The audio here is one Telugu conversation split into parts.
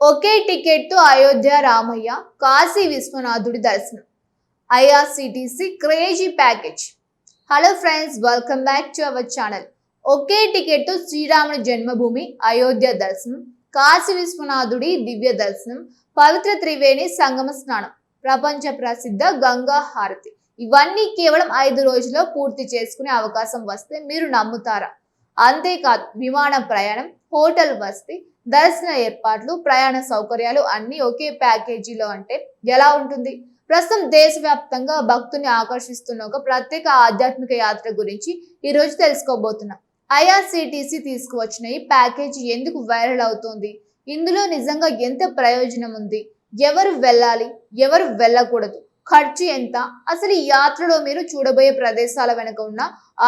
ఒకే టికెట్ తో అయోధ్య రామయ్య, కాశీ విశ్వనాథుడి దర్శనం. IRCTC crazy package. Hello friends, welcome back to our channel. Okay ticket తో శ్రీరాముని జన్మభూమి అయోధ్య దర్శనం, కాశీ విశ్వనాథుడి దివ్య దర్శనం, పవిత్ర త్రివేణి సంగమ స్నానం, ప్రపంచ ప్రసిద్ధ గంగా హారతి. ఇవన్నీ కేవలం 5 రోజుల్లో పూర్తి చేసుకునే అవకాశం వస్తే మీరు నమ్ముతారా? అంతేకాదు, విమాన ప్రయాణం, హోటల్ వసతి, దర్శన ఏర్పాట్లు, ప్రయాణ సౌకర్యాలు అన్ని ఒకే ప్యాకేజీలో అంటే ఎలా ఉంటుంది? ప్రస్తుతం దేశవ్యాప్తంగా భక్తుల్ని ఆకర్షిస్తున్న ఒక ప్రత్యేక ఆధ్యాత్మిక యాత్ర గురించి ఈ రోజు తెలుసుకోబోతున్నాం. ఐఆర్సిటిసి తీసుకువచ్చిన ఈ ప్యాకేజీ ఎందుకు వైరల్ అవుతోంది? ఇందులో నిజంగా ఎంత ప్రయోజనం ఉంది? ఎవరు వెళ్ళాలి, ఎవరు వెళ్ళకూడదు, ఖర్చు ఎంత, అసలు ఈ యాత్రలో మీరు చూడబోయే ప్రదేశాల వెనుక ఉన్న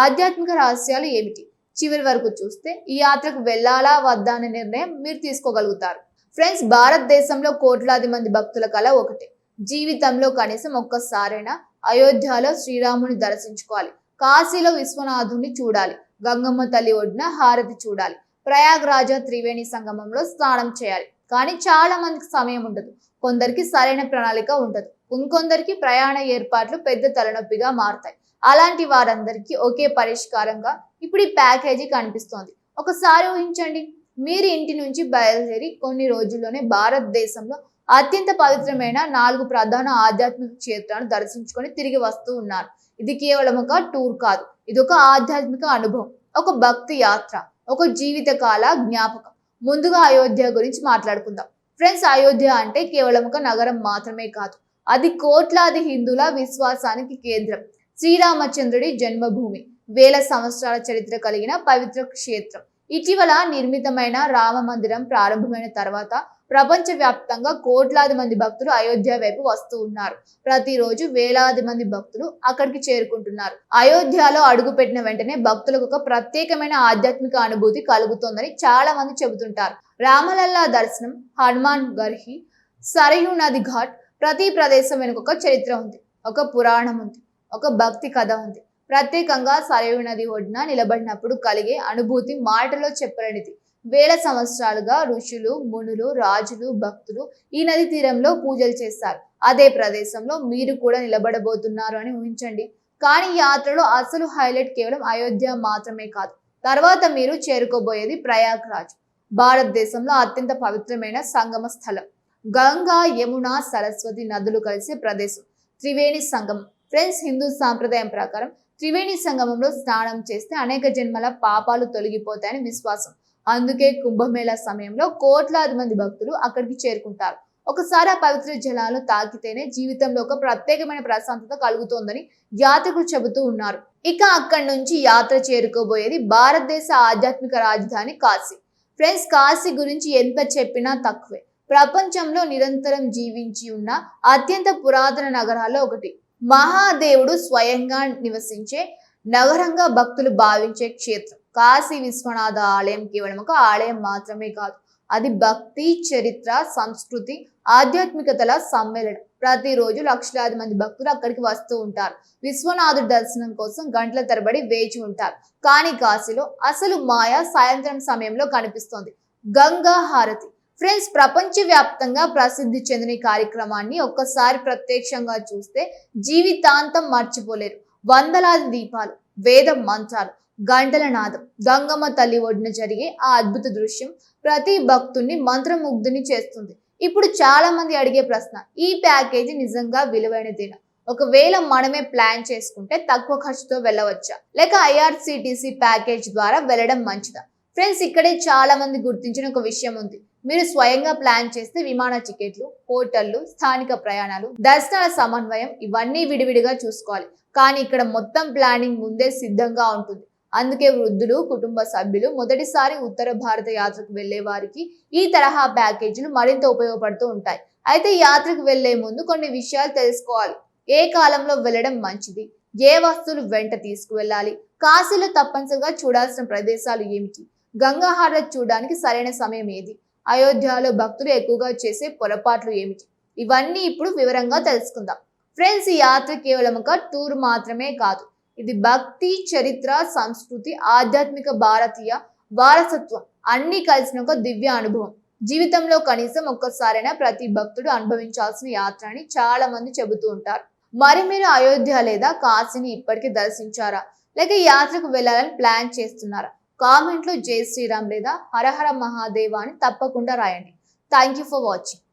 ఆధ్యాత్మిక రహస్యాలు ఏమిటి? చివరి వరకు చూస్తే ఈ యాత్రకు వెళ్ళాలా వద్దా అనే నిర్ణయం మీరు తీసుకోగలుగుతారు. ఫ్రెండ్స్, భారతదేశంలో కోట్లాది మంది భక్తుల కళ ఒకటే. జీవితంలో కనీసం ఒక్కసారైనా అయోధ్యలో శ్రీరాముని దర్శించుకోవాలి, కాశీలో విశ్వనాథుని చూడాలి, గంగమ్మ తల్లి ఒడిన హారతి చూడాలి, ప్రయాగ్రాజ త్రివేణి సంగమంలో స్నానం చేయాలి. కానీ చాలా మందికి సమయం ఉండదు, కొందరికి సరైన ప్రణాళిక ఉండదు, ఇంకొందరికి ప్రయాణ ఏర్పాట్లు పెద్ద తలనొప్పిగా మారుతాయి. అలాంటి వారందరికీ ఒకే పరిష్కారంగా ఇప్పుడు ఈ ప్యాకేజీ కనిపిస్తోంది. ఒకసారి ఊహించండి, మీరు ఇంటి నుంచి బయలుదేరి కొన్ని రోజుల్లోనే భారతదేశంలో అత్యంత పవిత్రమైన 4 ప్రధాన ఆధ్యాత్మిక క్షేత్రాలను దర్శించుకొని తిరిగి వస్తూ ఉన్నారు. ఇది కేవలం ఒక టూర్ కాదు, ఇది ఒక ఆధ్యాత్మిక అనుభవం, ఒక భక్తి యాత్ర, ఒక జీవితకాల జ్ఞాపకం. ముందుగా అయోధ్య గురించి మాట్లాడుకుందాం. ఫ్రెండ్స్, అయోధ్య అంటే కేవలం ఒక నగరం మాత్రమే కాదు, అది కోట్లాది హిందువుల విశ్వాసానికి కేంద్రం. శ్రీరామచంద్రుడి జన్మభూమి, వేల సంవత్సరాల చరిత్ర కలిగిన పవిత్ర క్షేత్రం. ఇటీవల నిర్మితమైన రామ మందిరం ప్రారంభమైన తర్వాత ప్రపంచ వ్యాప్తంగా కోట్లాది మంది భక్తులు అయోధ్య వైపు వస్తూ ఉన్నారు. ప్రతిరోజు వేలాది మంది భక్తులు అక్కడికి చేరుకుంటున్నారు. అయోధ్యలో అడుగుపెట్టిన వెంటనే భక్తులకు ఒక ప్రత్యేకమైన ఆధ్యాత్మిక అనుభూతి కలుగుతోందని చాలా మంది చెబుతుంటారు. రామలల్లా దర్శనం, హనుమాన్ గర్హి, సరయూ నది ఘాట్, ప్రతి ప్రదేశం వెనుక ఒక చరిత్ర ఉంది, ఒక పురాణం ఉంది, ఒక భక్తి కథ ఉంది. ప్రత్యేకంగా సరయూ నది ఒడ్డున నిలబడినప్పుడు కలిగే అనుభూతి మాటలో చెప్పలేనిది. వేల సంవత్సరాలుగా ఋషులు, మునులు, రాజులు, భక్తులు ఈ నది తీరంలో పూజలు చేస్తారు. అదే ప్రదేశంలో మీరు కూడా నిలబడబోతున్నారు అని ఊహించండి. కానీ యాత్రలో అసలు హైలైట్ కేవలం అయోధ్య మాత్రమే కాదు. తర్వాత మీరు చేరుకోబోయేది ప్రయాగ్రాజ్, భారతదేశంలో అత్యంత పవిత్రమైన సంగమ స్థలం. గంగా, యమున, సరస్వతి నదులు కలిసే ప్రదేశం త్రివేణి సంగమం. ఫ్రెండ్స్, హిందూ సాంప్రదాయం ప్రకారం త్రివేణి సంగమంలో స్నానం చేస్తే అనేక జన్మల పాపాలు తొలగిపోతాయని విశ్వాసం. అందుకే కుంభమేళా సమయంలో కోట్లాది మంది భక్తులు అక్కడికి చేరుకుంటారు. ఒకసారి ఆ పవిత్ర జలాలు తాకితేనే జీవితంలో ఒక ప్రత్యేకమైన ప్రశాంతత కలుగుతోందని యాత్రికులు చెబుతూ ఉన్నారు. ఇక అక్కడి నుంచి యాత్ర చేరుకోబోయేది భారతదేశ ఆధ్యాత్మిక రాజధాని కాశీ. ఫ్రెండ్స్, కాశీ గురించి ఎంత చెప్పినా తక్కువే. ప్రపంచంలో నిరంతరం జీవించి ఉన్న అత్యంత పురాతన నగరాల్లో ఒకటి. మహాదేవుడు స్వయంగా నివసించే నగరంగా భక్తులు భావించే క్షేత్రం. కాశీ విశ్వనాథ ఆలయం కేవలం ఒక ఆలయం మాత్రమే కాదు, అది భక్తి, చరిత్ర, సంస్కృతి, ఆధ్యాత్మికతల సమ్మేళనం. ప్రతిరోజు లక్షలాది మంది భక్తులు అక్కడికి వస్తూ ఉంటారు. విశ్వనాథుడి దర్శనం కోసం గంటల తరబడి వేచి ఉంటారు. కానీ కాశీలో అసలు మాయ సాయంత్రం సమయంలో కనిపిస్తోంది, గంగా హారతి. ఫ్రెండ్స్, ప్రపంచ వ్యాప్తంగా ప్రసిద్ధి చెందిన ఈ కార్యక్రమాన్ని ఒక్కసారి ప్రత్యక్షంగా చూస్తే జీవితాంతం మర్చిపోలేరు. వందలాది దీపాలు, వేద మంత్రాలు, గంటల నాదం, గంగమ్మ తల్లి ఒడిన జరిగే ఆ అద్భుత దృశ్యం ప్రతి భక్తుడిని మంత్రముగ్ధుని చేస్తుంది. ఇప్పుడు చాలా మంది అడిగే ప్రశ్న, ఈ ప్యాకేజీ నిజంగా విలువైనదేనా? ఒకవేళ మనమే ప్లాన్ చేసుకుంటే తక్కువ ఖర్చుతో వెళ్ళవచ్చా, లేక ఐఆర్సిటిసి ప్యాకేజ్ ద్వారా వెళ్ళడం మంచిదా? ఫ్రెండ్స్, ఇక్కడే చాలా మంది గుర్తించిన ఒక విషయం ఉంది. మీరు స్వయంగా ప్లాన్ చేస్తే విమాన టికెట్లు, హోటళ్లు, స్థానిక ప్రయాణాలు, దర్శనాల సమన్వయం ఇవన్నీ విడివిడిగా చూసుకోవాలి. కానీ ఇక్కడ మొత్తం ప్లానింగ్ ముందే సిద్ధంగా ఉంటుంది. అందుకే వృద్ధులు, కుటుంబ సభ్యులు, మొదటిసారి ఉత్తర భారత యాత్రకు వెళ్లే వారికి ఈ తరహా ప్యాకేజీలు మరింత ఉపయోగపడుతూ ఉంటాయి. అయితే యాత్రకు వెళ్లే ముందు కొన్ని విషయాలు తెలుసుకోవాలి. ఏ కాలంలో వెళ్ళడం మంచిది, ఏ వస్తువులు వెంట తీసుకువెళ్ళాలి, కాశీలో తప్పనిసరిగా చూడాల్సిన ప్రదేశాలు ఏమిటి, గంగా హారతి చూడడానికి సరైన సమయం ఏది, అయోధ్యలో భక్తులు ఎక్కువగా చేసే పొరపాట్లు ఏమిటి, ఇవన్నీ ఇప్పుడు వివరంగా తెలుసుకుందాం. ఫ్రెండ్స్, ఈ యాత్ర కేవలం ఒక టూర్ మాత్రమే కాదు, ఇది భక్తి, చరిత్ర, సంస్కృతి, ఆధ్యాత్మిక భారతీయ వారసత్వం అన్ని కలిసిన ఒక దివ్య అనుభవం. జీవితంలో కనీసం ఒక్కసారైనా ప్రతి భక్తుడు అనుభవించాల్సిన యాత్ర అని చాలా మంది చెబుతూ ఉంటారు. మరి మీరు అయోధ్య లేదా కాశీని ఇప్పటికీ దర్శించారా? లేక ఈ యాత్రకు వెళ్ళాలని ప్లాన్ చేస్తున్నారా? కామెంట్ లో జై శ్రీరామ్ లేదా హరహర మహాదేవ అని తప్పకుండా రాయండి. Thank you for watching.